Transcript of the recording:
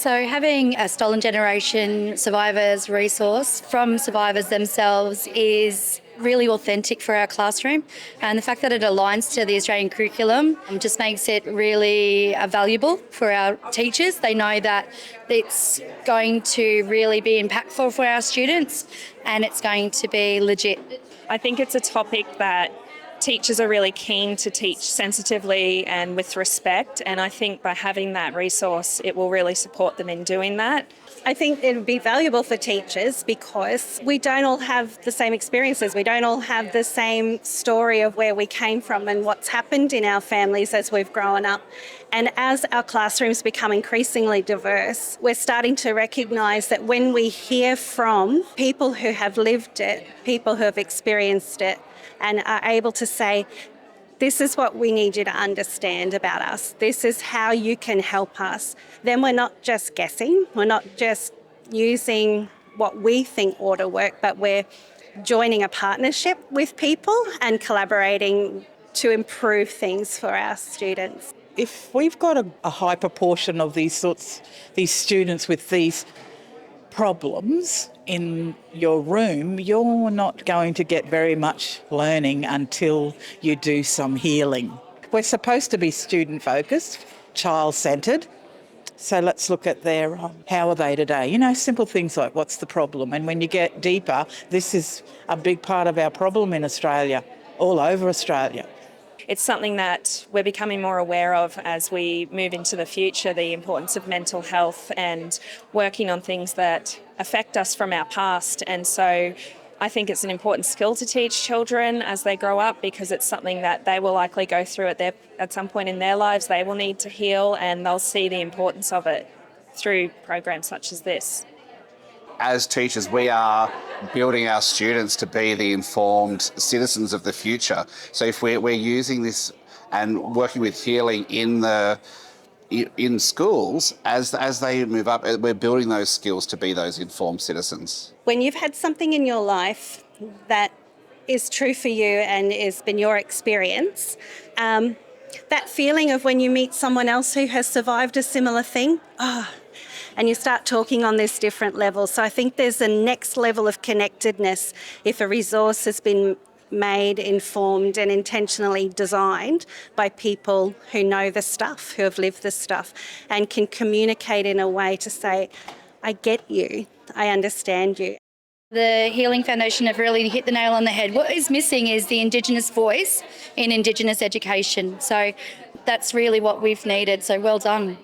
So having a Stolen Generation survivors resource from survivors themselves is really authentic for our classroom, and the fact that it aligns to the Australian curriculum just makes it really valuable for our teachers. They know that it's going to really be impactful for our students and it's going to be legit. I think it's a topic that teachers are really keen to teach sensitively and with respect, and I think by having that resource it will really support them in doing that. I think it would be valuable for teachers because we don't all have the same experiences. We don't all have the same story of where we came from and what's happened in our families as we've grown up. And as our classrooms become increasingly diverse, we're starting to recognise that when we hear from people who have lived it, people who have experienced it, and are able to say, this is what we need you to understand about us. This is how you can help us. Then we're not just guessing. We're not just using what we think ought to work, but we're joining a partnership with people and collaborating to improve things for our students. If we've got a high proportion of these students with these problems in your room, you're not going to get very much learning until you do some healing. We're supposed to be student-focused, child-centred, so let's look at their how are they today? You know, simple things like what's the problem? And when you get deeper, this is a big part of our problem in Australia, all over Australia. It's something that we're becoming more aware of as we move into the future, the importance of mental health and working on things that affect us from our past. And so I think it's an important skill to teach children as they grow up, because it's something that they will likely go through at some point in their lives. They will need to heal, and they'll see the importance of it through programs such as this. As teachers, we are building our students to be the informed citizens of the future. So if we're using this and working with healing in schools, as they move up, we're building those skills to be those informed citizens. When you've had something in your life that is true for you and has been your experience, that feeling of when you meet someone else who has survived a similar thing, and you start talking on this different level. So I think there's a next level of connectedness if a resource has been made, informed and intentionally designed by people who know the stuff, who have lived the stuff, and can communicate in a way to say, I get you, I understand you. The Healing Foundation have really hit the nail on the head. What is missing is the Indigenous voice in Indigenous education. So that's really what we've needed. So well done.